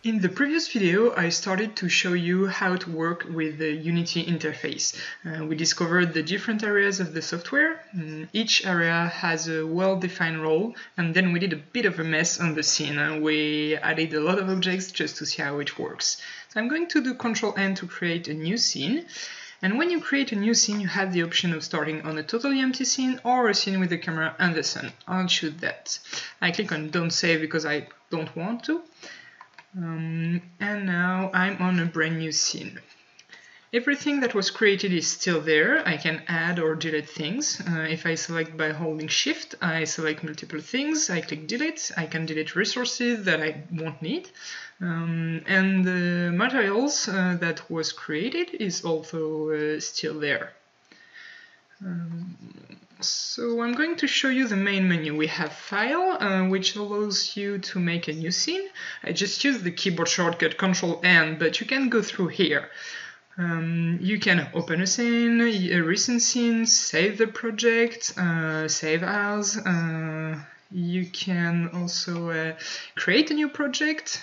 In the previous video, I started to show you how to work with the Unity interface. We discovered the different areas of the software. Each area has a well-defined role, and then we did a bit of a mess on the scene. We added a lot of objects just to see how it works. So I'm going to do Ctrl-N to create a new scene. And when you create a new scene, you have the option of starting on a totally empty scene or a scene with the camera and the sun. I'll choose that. I click on Don't Save because I don't want to. And now I'm on a brand new scene. Everything that was created is still there. I can add or delete things. If I select by holding Shift, I select multiple things. I click Delete. I can delete resources that I won't need. And the materials that was created is also still there. So I'm going to show you the main menu. We have File, which allows you to make a new scene. I just use the keyboard shortcut Ctrl-N, but you can go through here. You can open a scene, a recent scene, save the project, save as. You can also create a new project.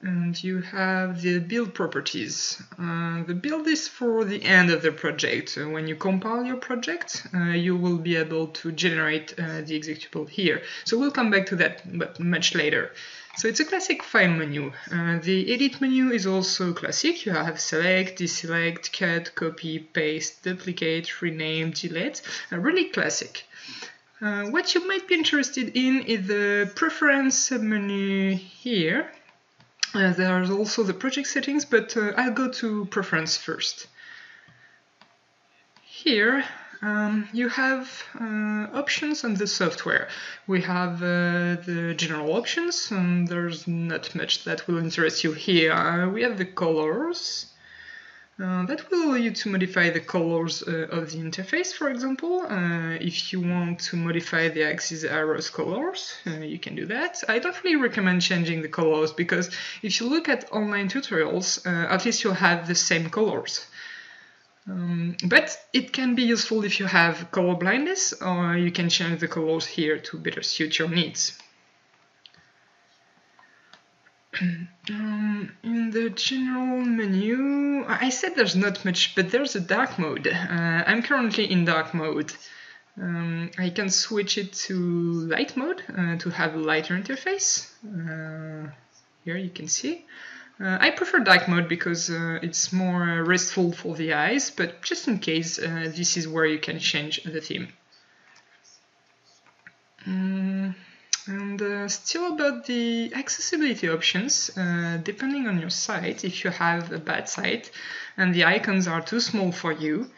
And you have the build properties. The build is for the end of the project. When you compile your project, you will be able to generate the executable here. So we'll come back to that, but much later. So it's a classic file menu. The edit menu is also classic. You have select, deselect, cut, copy, paste, duplicate, rename, delete. Really classic. What you might be interested in is the preference submenu here. There's also the project settings, but I'll go to preference first. Here you have options on the software. We have the general options, and there's not much that will interest you here. We have the colors. That will allow you to modify the colors of the interface, for example. If you want to modify the axis arrows colors, you can do that. I don't really recommend changing the colors because if you look at online tutorials, at least you'll have the same colors. But it can be useful if you have color blindness, or you can change the colors here to better suit your needs. In the general menu, I said there's not much, but there's a dark mode. I'm currently in dark mode. I can switch it to light mode to have a lighter interface. Here you can see. I prefer dark mode because it's more restful for the eyes, but just in case, this is where you can change the theme. And still about the accessibility options, depending on your site, if you have a bad site and the icons are too small for you,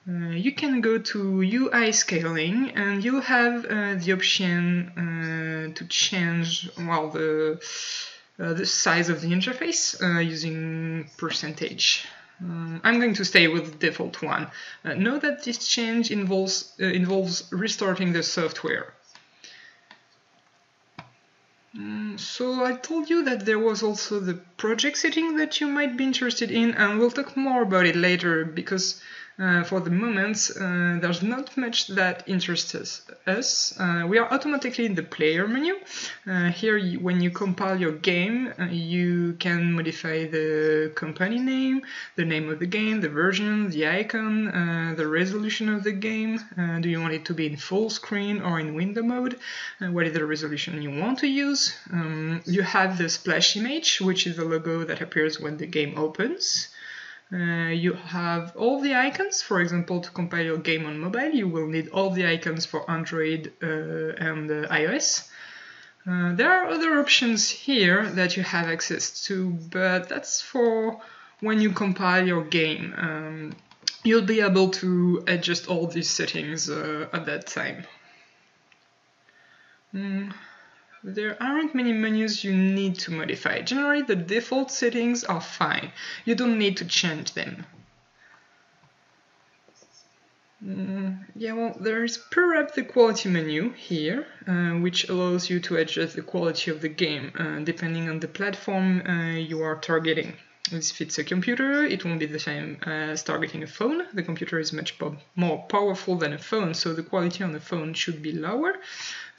you can go to UI scaling and you'll have the option to change, well, the size of the interface using percentage. I'm going to stay with the default one. Note that this change involves restarting the software. So I told you that there was also the project setting that you might be interested in, and we'll talk more about it later because for the moment there's not much that interests us. We are automatically in the player menu. Here when you compile your game, you can modify the company name, the name of the game, the version, the icon, the resolution of the game. Do you want it to be in full screen or in window mode? What is the resolution you want to use? You have the splash image, which is the logo that appears when the game opens. You have all the icons. For example, to compile your game on mobile, you will need all the icons for Android and iOS. There are other options here that you have access to, but that's for when you compile your game. You'll be able to adjust all these settings at that time. There aren't many menus you need to modify. Generally, the default settings are fine. You don't need to change them. Yeah, well, there's Per Up the Quality menu here, which allows you to adjust the quality of the game, depending on the platform you are targeting. If it's a computer, it won't be the same as targeting a phone. The computer is much more powerful than a phone, so the quality on the phone should be lower.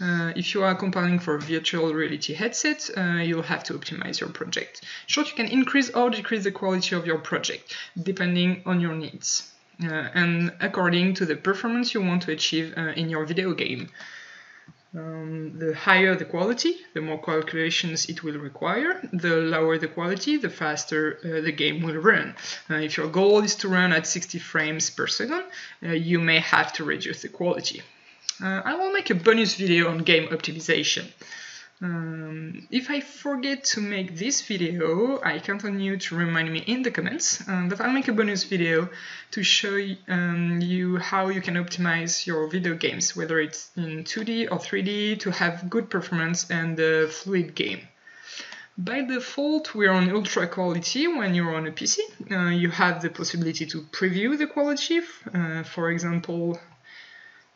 If you are compiling for a virtual reality headset, you'll have to optimize your project. In short, you can increase or decrease the quality of your project, depending on your needs, and according to the performance you want to achieve in your video game. The higher the quality, the more calculations it will require. The lower the quality, the faster the game will run. If your goal is to run at 60 frames per second, you may have to reduce the quality. I will make a bonus video on game optimization. If I forget to make this video, I count on you to remind me in the comments, but I'll make a bonus video to show you how you can optimize your video games, whether it's in 2D or 3D, to have good performance and a fluid game. By default, we're on ultra quality when you're on a PC. You have the possibility to preview the quality, for example,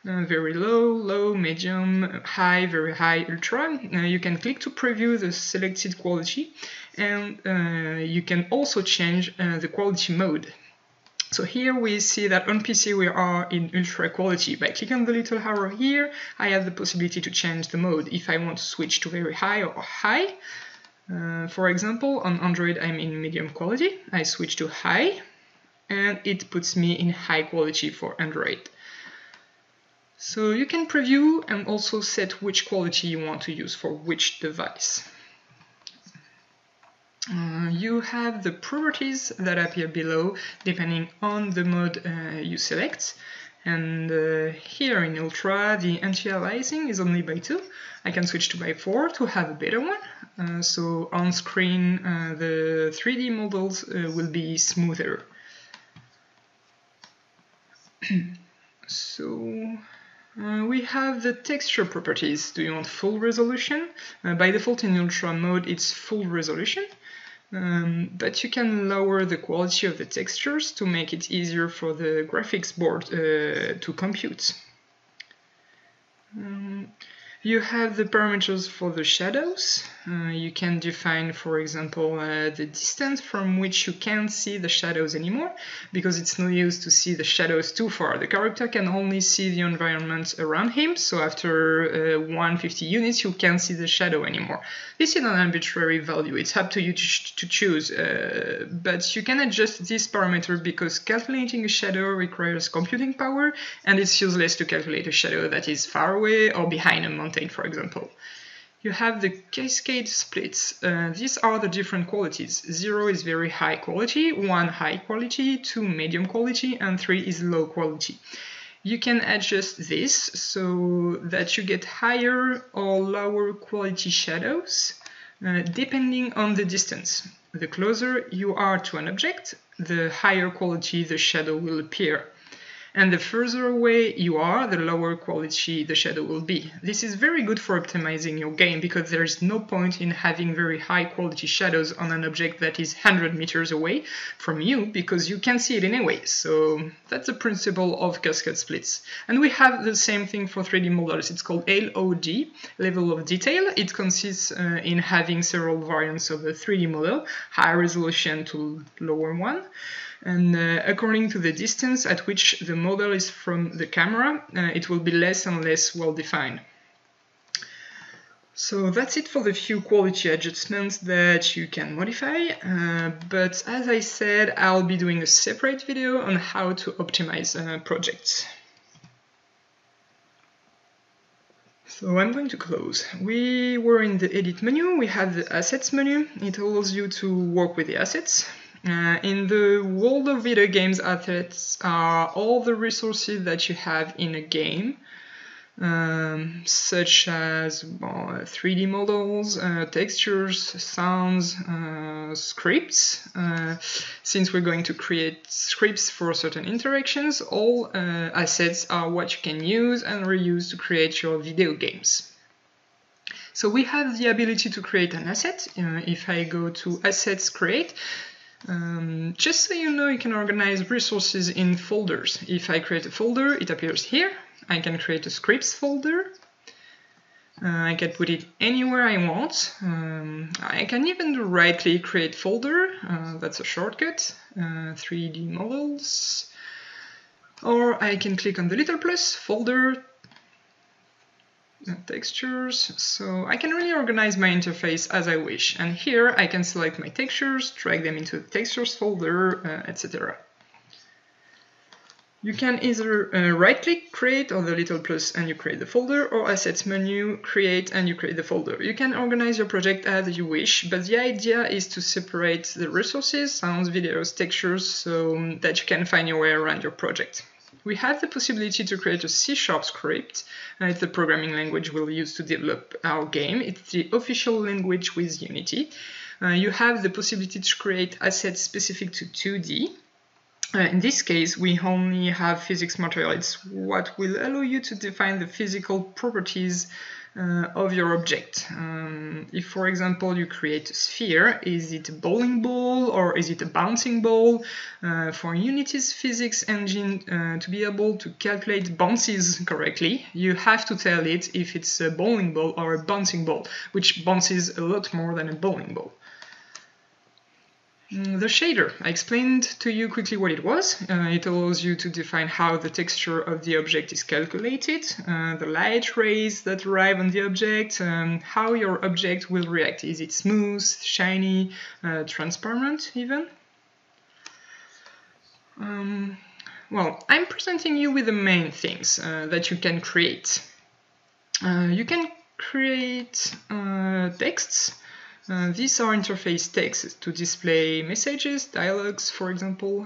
very low, low, medium, high, very high, ultra. You can click to preview the selected quality, and you can also change the quality mode. So here we see that on PC we are in ultra quality. By clicking on the little arrow here, I have the possibility to change the mode if I want to switch to very high or high. For example, on Android I'm in medium quality. I switch to high, and it puts me in high quality for Android. So you can preview and also set which quality you want to use for which device. You have the properties that appear below depending on the mode you select. And here in Ultra, the anti-aliasing is only by 2. I can switch to by 4 to have a better one. So on screen, the 3D models will be smoother. So we have the texture properties. Do you want full resolution? By default in Ultra mode it's full resolution, but you can lower the quality of the textures to make it easier for the graphics board to compute. You have the parameters for the shadows. You can define, for example, the distance from which you can't see the shadows anymore, because it's no use to see the shadows too far. The character can only see the environment around him, so after 150 units you can't see the shadow anymore. This is an arbitrary value, it's up to you to choose, but you can adjust this parameter because calculating a shadow requires computing power, and it's useless to calculate a shadow that is far away or behind a mountain, for example. You have the cascade splits. These are the different qualities. 0 is very high quality, 1 high quality, 2 medium quality, and 3 is low quality. You can adjust this so that you get higher or lower quality shadows depending on the distance. The closer you are to an object, the higher quality the shadow will appear. And the further away you are, the lower quality the shadow will be. This is very good for optimizing your game because there is no point in having very high quality shadows on an object that is 100 meters away from you because you can't see it anyway. So that's the principle of cascade splits. And we have the same thing for 3D models. It's called LOD, level of detail. It consists in having several variants of a 3D model, high resolution to lower one. And according to the distance at which the model is from the camera, it will be less and less well defined. So that's it for the few quality adjustments that you can modify, but as I said, I'll be doing a separate video on how to optimize projects. So I'm going to close. We were in the edit menu, we have the assets menu. It allows you to work with the assets. In the world of video games, assets are all the resources that you have in a game, such as 3D models, textures, sounds, scripts. Since we're going to create scripts for certain interactions, all assets are what you can use and reuse to create your video games. So we have the ability to create an asset. If I go to Assets Create, just so you know, you can organize resources in folders. If I create a folder, it appears here. I can create a scripts folder. I can put it anywhere I want. I can even do right-click, create folder. That's a shortcut. 3D models. Or I can click on the little plus, folder, textures. So I can really organize my interface as I wish. And here I can select my textures, drag them into the textures folder, etc. You can either right-click, create, or the little plus, and you create the folder, or assets menu, create, and you create the folder. You can organize your project as you wish, but the idea is to separate the resources, sounds, videos, textures, so that you can find your way around your project. We have the possibility to create a C# script. It's the programming language we'll use to develop our game. It's the official language with Unity. You have the possibility to create assets specific to 2D. In this case, we only have physics material. It's what will allow you to define the physical properties of your object. If, for example, you create a sphere, is it a bowling ball or is it a bouncing ball? For Unity's physics engine to be able to calculate bounces correctly, you have to tell it if it's a bowling ball or a bouncing ball, which bounces a lot more than a bowling ball. The shader. I explained to you quickly what it was. It allows you to define how the texture of the object is calculated, the light rays that arrive on the object, how your object will react. Is it smooth, shiny, transparent even? Well, I'm presenting you with the main things that you can create. You can create texts. These are interface texts to display messages, dialogues, for example.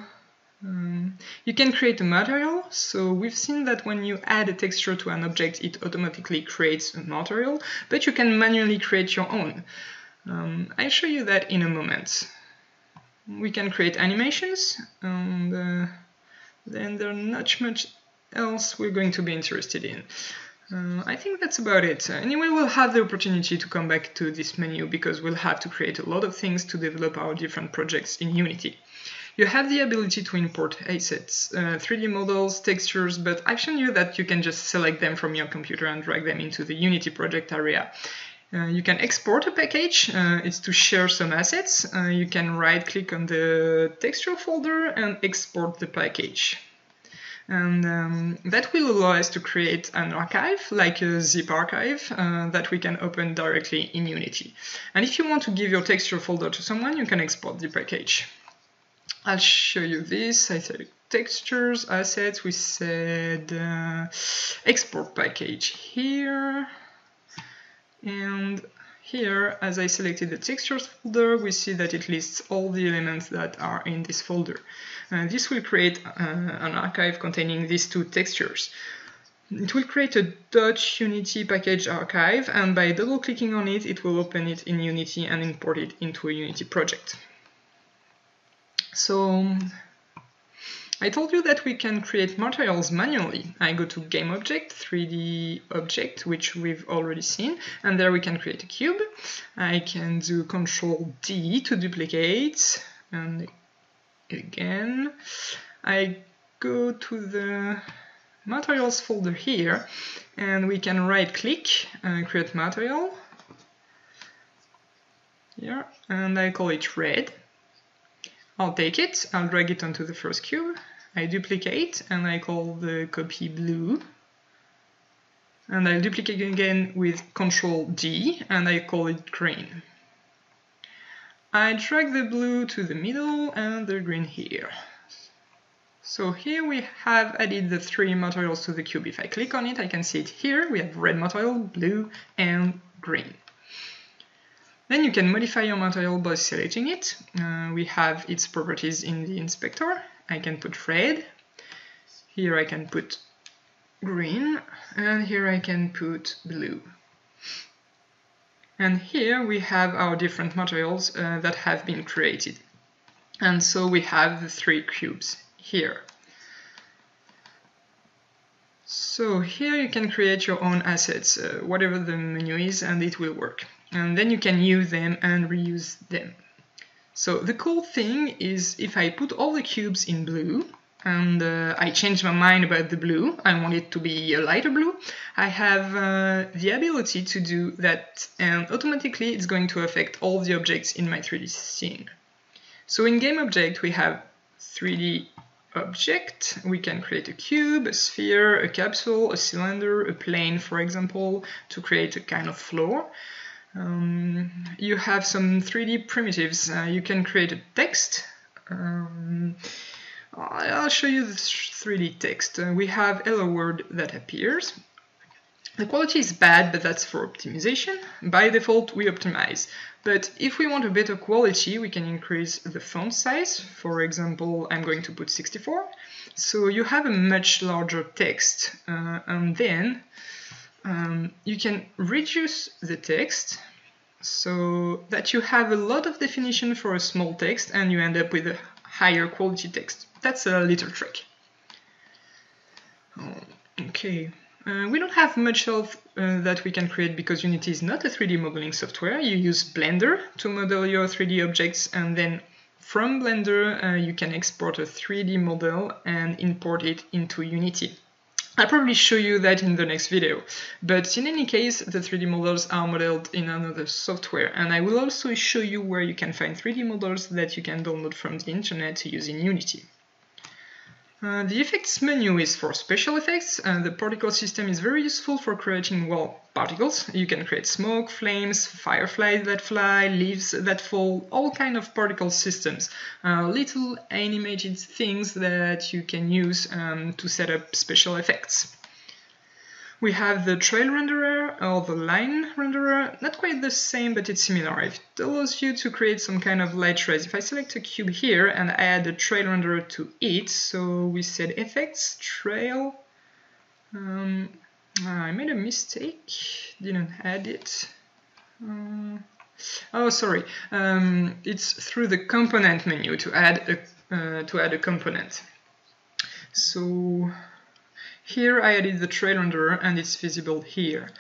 You can create a material, so we've seen that when you add a texture to an object, it automatically creates a material, but you can manually create your own. I'll show you that in a moment. We can create animations, and then there's not much else we're going to be interested in. I think that's about it. Anyway, we'll have the opportunity to come back to this menu because we'll have to create a lot of things to develop our different projects in Unity. You have the ability to import assets, 3D models, textures, but I've shown you that you can just select them from your computer and drag them into the Unity project area. You can export a package, it's to share some assets. You can right-click on the texture folder and export the package. And that will allow us to create an archive, like a zip archive, that we can open directly in Unity. And if you want to give your texture folder to someone, you can export the package. I'll show you this. I said textures, assets, we said export package here. And here, as I selected the textures folder, we see that it lists all the elements that are in this folder. This will create an archive containing these two textures. It will create a .unity package archive, and by double-clicking on it, it will open it in Unity and import it into a Unity project. So, I told you that we can create materials manually. I go to Game Object, 3D Object, which we've already seen, and there we can create a cube. I can do Ctrl D to duplicate, and again, I go to the materials folder here, and we can right-click, create material, here, and I call it red. I'll take it, I'll drag it onto the first cube, I duplicate, and I call the copy blue, and I'll duplicate again with Ctrl D, and I call it green. I drag the blue to the middle and the green here. So here we have added the three materials to the cube. If I click on it, I can see it here. We have red material, blue, and green. Then you can modify your material by selecting it. We have its properties in the inspector. I can put red. Here I can put green. And here I can put blue. And here we have our different materials that have been created. And so we have the three cubes here. So here you can create your own assets, whatever the menu is, and it will work. And then you can use them and reuse them. So the cool thing is if I put all the cubes in blue, and I changed my mind about the blue. I want it to be a lighter blue. I have the ability to do that, and automatically it's going to affect all the objects in my 3D scene. So in game object we have 3D object. We can create a cube, a sphere, a capsule, a cylinder, a plane, for example, to create a kind of floor. You have some 3D primitives. You can create a text. I'll show you the 3D text. We have hello world that appears. The quality is bad, but that's for optimization. By default, we optimize. But if we want a better quality, we can increase the font size. For example, I'm going to put 64. So you have a much larger text. And then you can reduce the text so that you have a lot of definition for a small text and you end up with a higher quality text. That's a little trick. Okay. We don't have much else that we can create because Unity is not a 3D modeling software. You use Blender to model your 3D objects, and then from Blender you can export a 3D model and import it into Unity. I'll probably show you that in the next video, but in any case the 3D models are modeled in another software, and I will also show you where you can find 3D models that you can download from the internet to use in Unity. The effects menu is for special effects. The particle system is very useful for creating, well, particles. You can create smoke, flames, fireflies that fly, leaves that fall, all kind of particle systems. Little animated things that you can use to set up special effects. We have the trail renderer or the line renderer, not quite the same, but it's similar. It allows you to create some kind of light trails. If I select a cube here and I add a trail renderer to it, so we said effects, trail, I made a mistake, didn't add it. Oh, sorry, it's through the component menu to add a component. So here I added the trail renderer and it's visible here.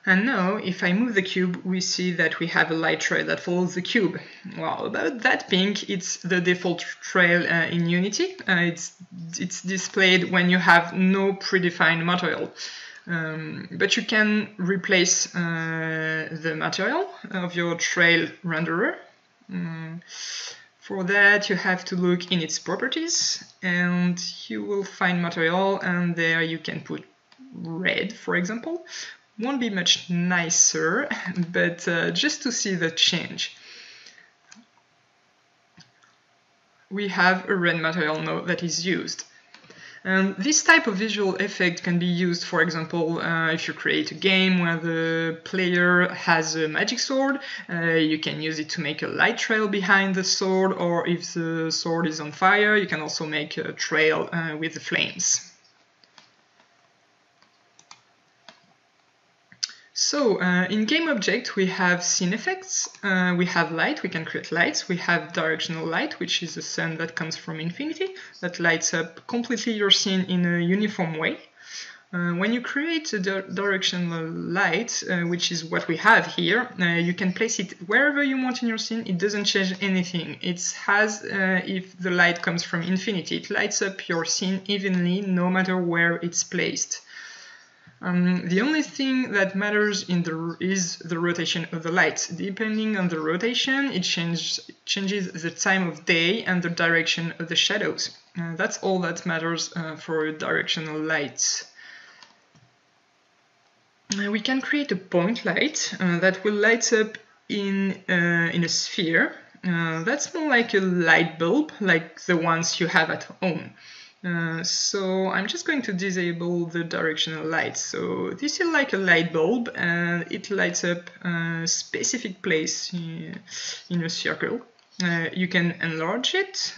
And now if I move the cube, we see that we have a light trail that follows the cube. Well, about that pink, it's the default trail in Unity. It's displayed when you have no predefined material. But you can replace the material of your trail renderer. For that, you have to look in its properties, and you will find material, and there you can put red, for example. Won't be much nicer, but just to see the change. We have a red material now that is used. And this type of visual effect can be used, for example, if you create a game where the player has a magic sword, you can use it to make a light trail behind the sword, or if the sword is on fire, you can also make a trail with the flames. So, in game object we have scene effects, we have light, we can create lights, we have directional light, which is a sun that comes from infinity, that lights up completely your scene in a uniform way. When you create a directional light, which is what we have here, you can place it wherever you want in your scene. It doesn't change anything. It has, if the light comes from infinity, it lights up your scene evenly no matter where it's placed. The only thing that matters is the rotation of the light. Depending on the rotation, it changes the time of day and the direction of the shadows. That's all that matters for directional lights. We can create a point light that will light up in a sphere. That's more like a light bulb, like the ones you have at home. So I'm just going to disable the directional light. So this is like a light bulb, and it lights up a specific place in a circle. You can enlarge it.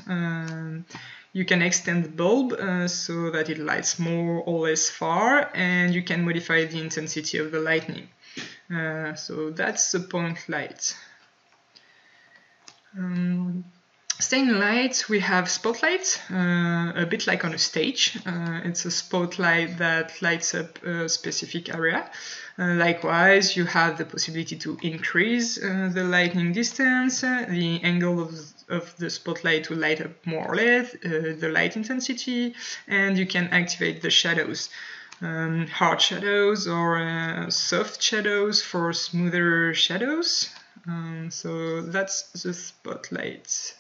You can extend the bulb so that it lights more or less far, and you can modify the intensity of the lightning. So that's the point light. Staying light, we have spotlight, a bit like on a stage. It's a spotlight that lights up a specific area. Likewise, you have the possibility to increase the lighting distance, the angle of the spotlight to light up more or less, the light intensity, and you can activate the shadows. Hard shadows or soft shadows for smoother shadows. So that's the spotlight.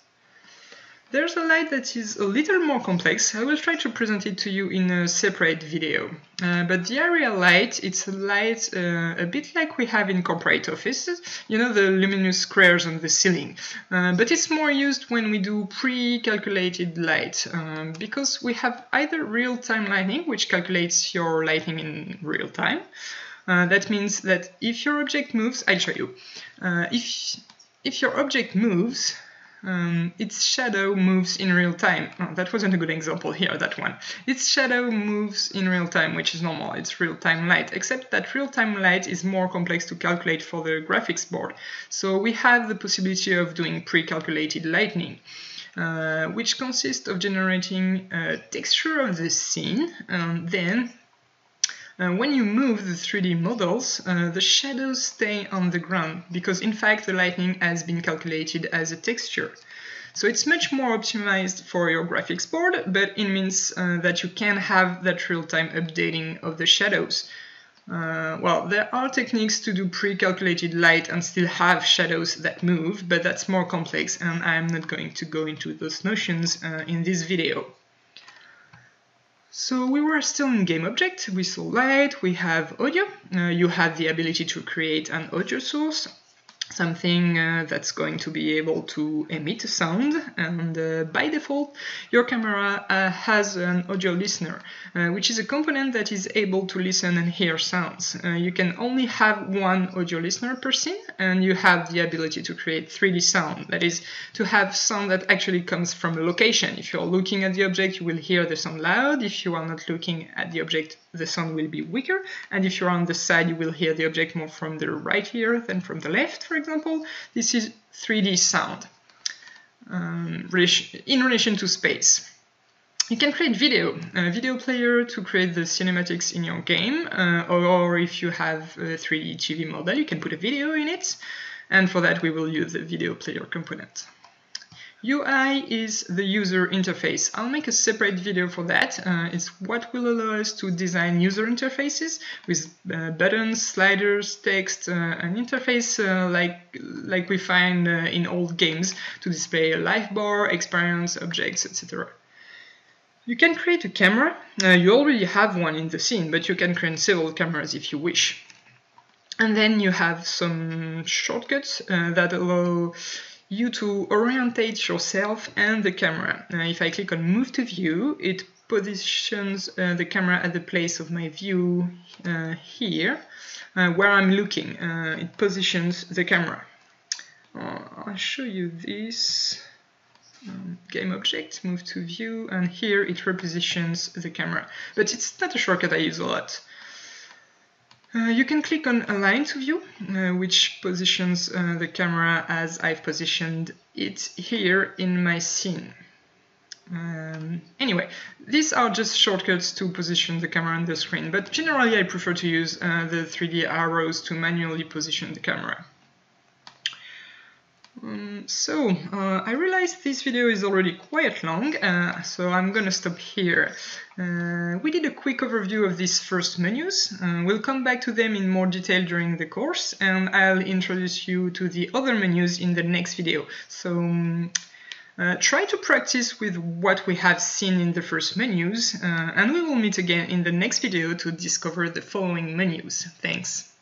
There's a light that is a little more complex. I will try to present it to you in a separate video. But the area light, it's a light a bit like we have in corporate offices, you know, the luminous squares on the ceiling. But it's more used when we do pre-calculated light, because we have either real-time lighting, which calculates your lighting in real time. That means that if your object moves, I'll show you. If your object moves, its shadow moves in real time. Oh, that wasn't a good example here, that one. Its shadow moves in real time, which is normal. It's real-time light, except that real-time light is more complex to calculate for the graphics board. So we have the possibility of doing pre-calculated lighting, which consists of generating a texture of the scene, and then when you move the 3D models, the shadows stay on the ground, because in fact the lighting has been calculated as a texture. So it's much more optimized for your graphics board, but it means that you can have that real-time updating of the shadows. Well, there are techniques to do pre-calculated light and still have shadows that move, but that's more complex, and I'm not going to go into those notions in this video. So we were still in game object, we saw light, we have audio. You have the ability to create an audio source, something that's going to be able to emit a sound, and by default your camera has an audio listener, which is a component that is able to listen and hear sounds. You can only have one audio listener per scene, and you have the ability to create 3D sound, that is, to have sound that actually comes from a location. If you're looking at the object, you will hear the sound loud. If you are not looking at the object, the sound will be weaker, and if you're on the side, you will hear the object more from the right ear than from the left, for example. This is 3D sound in relation to space. You can create a video player to create the cinematics in your game, or if you have a 3D TV model, you can put a video in it, and for that we will use the video player component. UI is the user interface. I'll make a separate video for that. It's what will allow us to design user interfaces with buttons, sliders, text, an interface like we find in old games to display a life bar, experience, objects, etc. You can create a camera. You already have one in the scene, but you can create several cameras if you wish. And then you have some shortcuts that allow you to orientate yourself and the camera. If I click on Move to View, it positions the camera at the place of my view here, where I'm looking. It positions the camera. I'll show you this. Game object, Move to View, and here it repositions the camera. But it's not a shortcut I use a lot. You can click on Align to View, which positions the camera as I've positioned it here in my scene. Anyway, these are just shortcuts to position the camera on the screen, but generally I prefer to use the 3D arrows to manually position the camera. I realized this video is already quite long, so I'm gonna stop here. We did a quick overview of these first menus. We'll come back to them in more detail during the course, and I'll introduce you to the other menus in the next video. So try to practice with what we have seen in the first menus, and we will meet again in the next video to discover the following menus. Thanks.